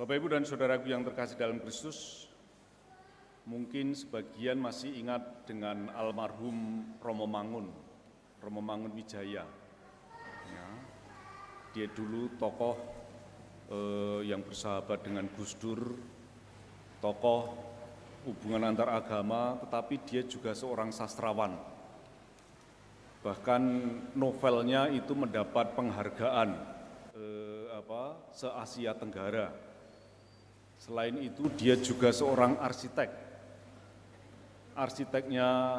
Bapak, Ibu, dan saudaraku yang terkasih dalam Kristus, mungkin sebagian masih ingat dengan almarhum Romo Mangun Wijaya. Ya, dia dulu tokoh yang bersahabat dengan Gus Dur, tokoh hubungan antar agama, tetapi dia juga seorang sastrawan. Bahkan novelnya itu mendapat penghargaan se-Asia Tenggara. Selain itu dia juga seorang arsitek. Arsiteknya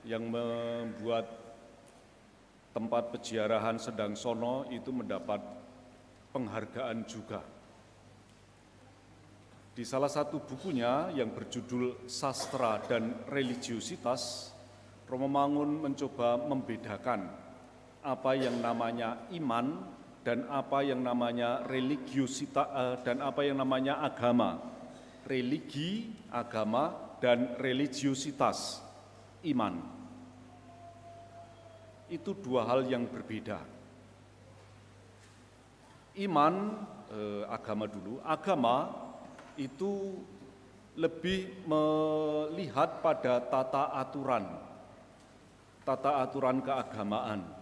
yang membuat tempat peziarahan Sedang Sono itu mendapat penghargaan juga. Di salah satu bukunya yang berjudul Sastra dan Religiositas, Romo Mangun mencoba membedakan apa yang namanya iman dan apa yang namanya religiositas dan apa yang namanya agama. Religi, agama, dan religiositas, iman. Itu dua hal yang berbeda. Iman, agama dulu, agama itu lebih melihat pada tata aturan keagamaan.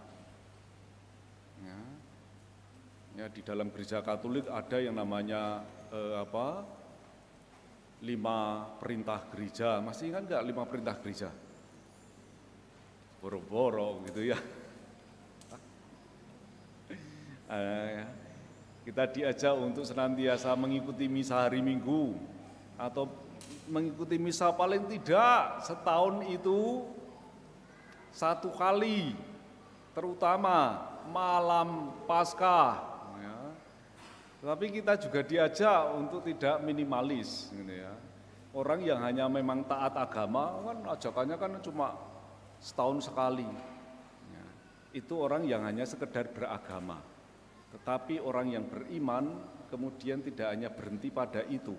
Ya, di dalam gereja Katolik ada yang namanya 5 perintah gereja. Masih ingat nggak 5 perintah gereja? Boro-boro gitu ya. Kita diajak untuk senantiasa mengikuti misa hari Minggu atau mengikuti misa paling tidak setahun itu 1 kali, terutama malam Paskah. Tapi kita juga diajak untuk tidak minimalis, gitu ya. Orang yang hanya memang taat agama kan ajakannya kan cuma setahun sekali. Ya. Itu orang yang hanya sekedar beragama. Tetapi orang yang beriman kemudian tidak hanya berhenti pada itu,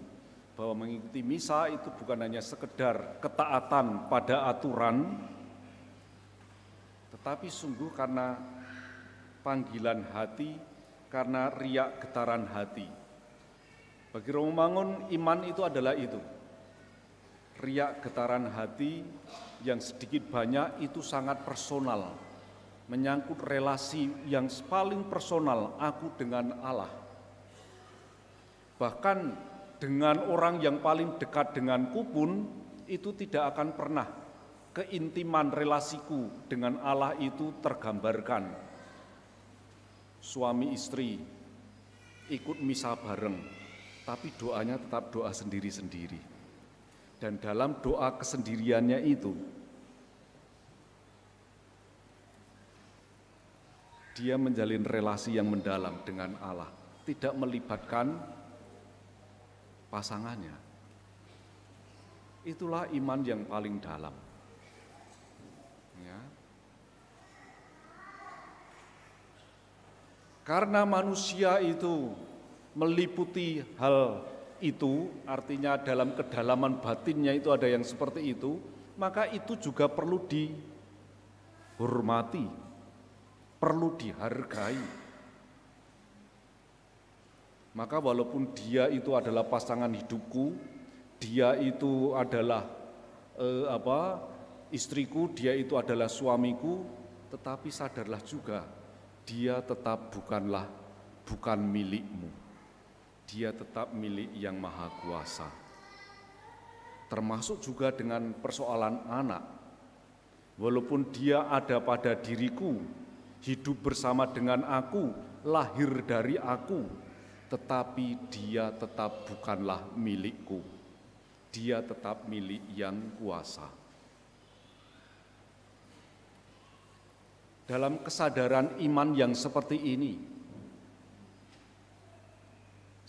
bahwa mengikuti misa itu bukan hanya sekedar ketaatan pada aturan, tetapi sungguh karena panggilan hati, karena riak getaran hati. Bagi Romo Mangun, iman itu adalah itu. Riak getaran hati yang sedikit banyak itu sangat personal, menyangkut relasi yang paling personal aku dengan Allah. Bahkan dengan orang yang paling dekat denganku pun itu tidak akan pernah keintiman relasiku dengan Allah itu tergambarkan. Suami istri ikut misa bareng, tapi doanya tetap doa sendiri-sendiri. Dan dalam doa kesendiriannya itu, dia menjalin relasi yang mendalam dengan Allah, tidak melibatkan pasangannya. Itulah iman yang paling dalam. Ya. Karena manusia itu meliputi hal itu, artinya dalam kedalaman batinnya itu ada yang seperti itu, maka itu juga perlu dihormati, perlu dihargai. Maka walaupun dia itu adalah pasangan hidupku, dia itu adalah istriku, dia itu adalah suamiku, tetapi sadarlah juga, dia tetap bukan milikmu. Dia tetap milik yang Maha Kuasa. Termasuk juga dengan persoalan anak. Walaupun dia ada pada diriku, hidup bersama dengan aku, lahir dari aku, tetapi dia tetap bukanlah milikku. Dia tetap milik yang kuasa. Dalam kesadaran iman yang seperti ini,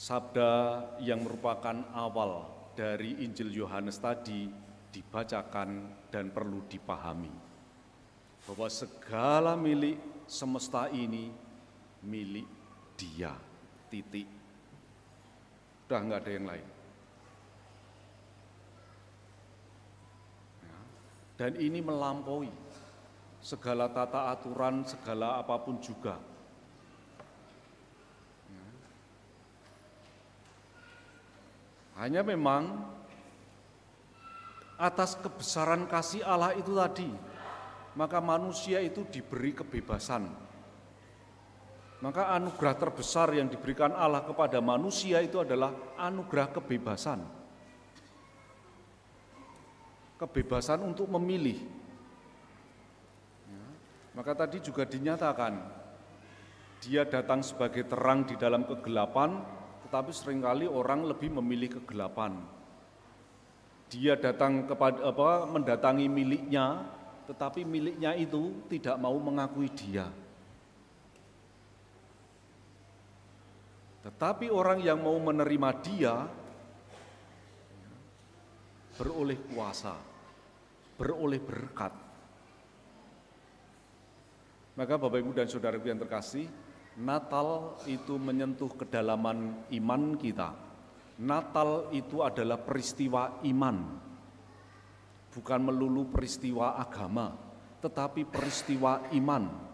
sabda yang merupakan awal dari Injil Yohanes tadi dibacakan dan perlu dipahami, bahwa segala milik semesta ini milik Dia, titik. Udah nggak ada yang lain. Dan ini melampaui segala tata aturan, segala apapun juga. Hanya memang atas kebesaran kasih Allah itu tadi, maka manusia itu diberi kebebasan. Maka anugerah terbesar yang diberikan Allah kepada manusia itu adalah anugerah kebebasan. Kebebasan untuk memilih. Maka tadi juga dinyatakan, dia datang sebagai terang di dalam kegelapan, tetapi seringkali orang lebih memilih kegelapan. Dia datang mendatangi miliknya, tetapi miliknya itu tidak mau mengakui dia. Tetapi orang yang mau menerima dia beroleh kuasa, beroleh berkat. Maka Bapak Ibu dan Saudaraku yang terkasih, Natal itu menyentuh kedalaman iman kita. Natal itu adalah peristiwa iman, bukan melulu peristiwa agama, tetapi peristiwa iman.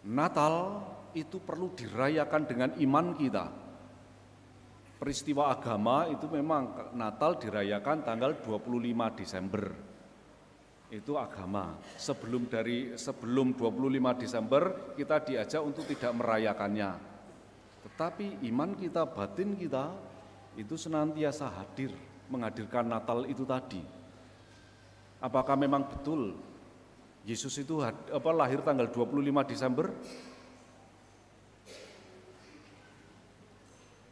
Natal itu perlu dirayakan dengan iman kita. Peristiwa agama itu memang Natal dirayakan tanggal 25 Desember. Itu agama. Sebelum 25 Desember kita diajak untuk tidak merayakannya. Tetapi iman kita, batin kita itu senantiasa hadir, menghadirkan Natal itu tadi. Apakah memang betul Yesus itu lahir tanggal 25 Desember?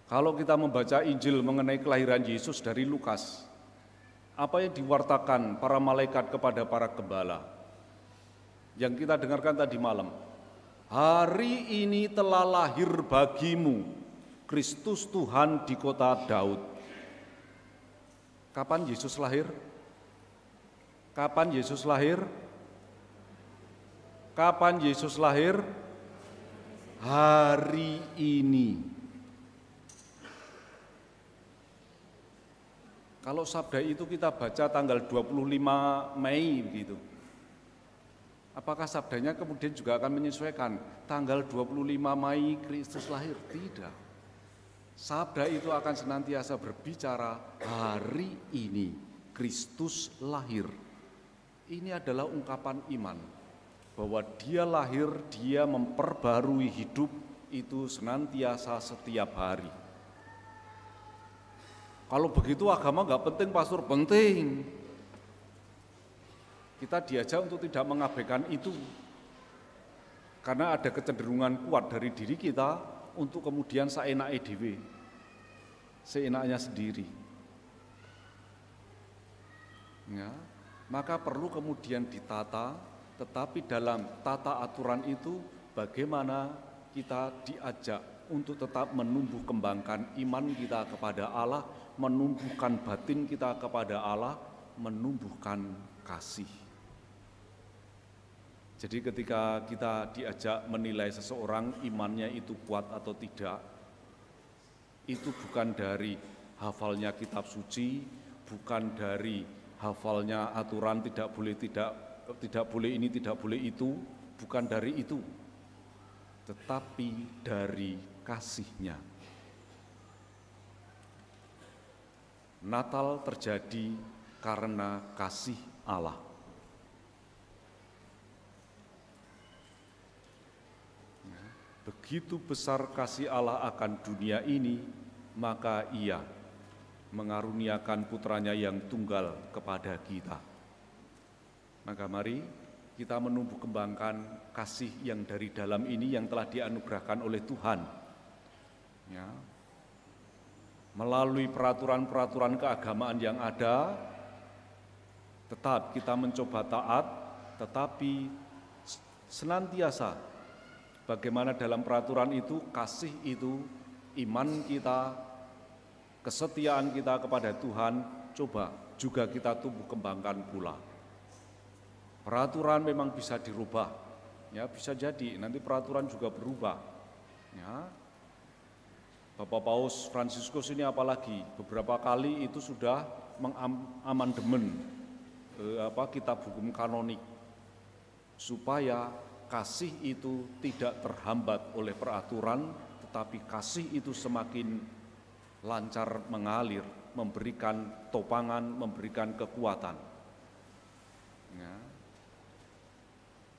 Kalau kita membaca Injil mengenai kelahiran Yesus dari Lukas, apa yang diwartakan para malaikat kepada para gembala? Yang kita dengarkan tadi malam, hari ini telah lahir bagimu Kristus Tuhan di kota Daud. Kapan Yesus lahir? Kapan Yesus lahir? Kapan Yesus lahir? Hari ini. Kalau sabda itu kita baca tanggal 25 Mei begitu. Apakah sabdanya kemudian juga akan menyesuaikan tanggal 25 Mei Kristus lahir? Tidak. Sabda itu akan senantiasa berbicara hari ini Kristus lahir. Ini adalah ungkapan iman. Bahwa dia lahir, dia memperbarui hidup itu senantiasa setiap hari. Kalau begitu agama nggak penting, pastor, penting. Kita diajak untuk tidak mengabaikan itu. Karena ada kecenderungan kuat dari diri kita untuk kemudian seenaknya dewe, seenaknya sendiri. Ya, maka perlu kemudian ditata. Tetapi dalam tata aturan itu bagaimana kita diajak untuk tetap menumbuh kembangkan iman kita kepada Allah, menumbuhkan batin kita kepada Allah, menumbuhkan kasih. Jadi ketika kita diajak menilai seseorang imannya itu kuat atau tidak, itu bukan dari hafalnya kitab suci, bukan dari hafalnya aturan tidak boleh ini, tidak boleh itu, bukan dari itu, tetapi dari kasih-Nya. Natal terjadi karena kasih Allah. Begitu besar kasih Allah akan dunia ini, maka Ia mengaruniakan putranya yang tunggal kepada kita. Maka mari kita menumbuh kembangkan kasih yang dari dalam ini yang telah dianugerahkan oleh Tuhan. Ya. Melalui peraturan-peraturan keagamaan yang ada, tetap kita mencoba taat, tetapi senantiasa bagaimana dalam peraturan itu, kasih itu, iman kita, kesetiaan kita kepada Tuhan, coba juga kita tumbuh kembangkan pula. Peraturan memang bisa dirubah, ya bisa jadi nanti peraturan juga berubah. Ya. Bapak Paus Fransiskus ini apalagi beberapa kali itu sudah mengamandemen kitab hukum kanonik supaya kasih itu tidak terhambat oleh peraturan, tetapi kasih itu semakin lancar mengalir, memberikan topangan, memberikan kekuatan. Ya.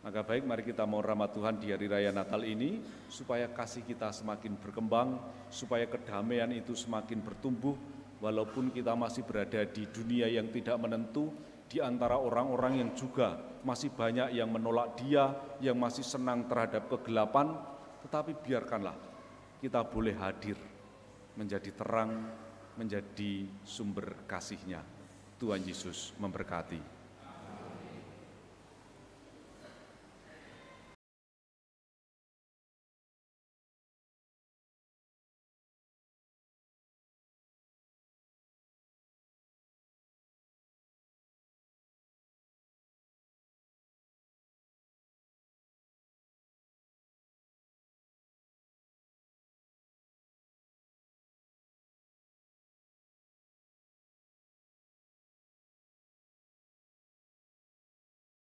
Maka baik, mari kita mohon rahmat Tuhan di hari raya Natal ini, supaya kasih kita semakin berkembang, supaya kedamaian itu semakin bertumbuh, walaupun kita masih berada di dunia yang tidak menentu, di antara orang-orang yang juga masih banyak yang menolak Dia, yang masih senang terhadap kegelapan, tetapi biarkanlah kita boleh hadir, menjadi terang, menjadi sumber kasih-Nya. Tuhan Yesus memberkati.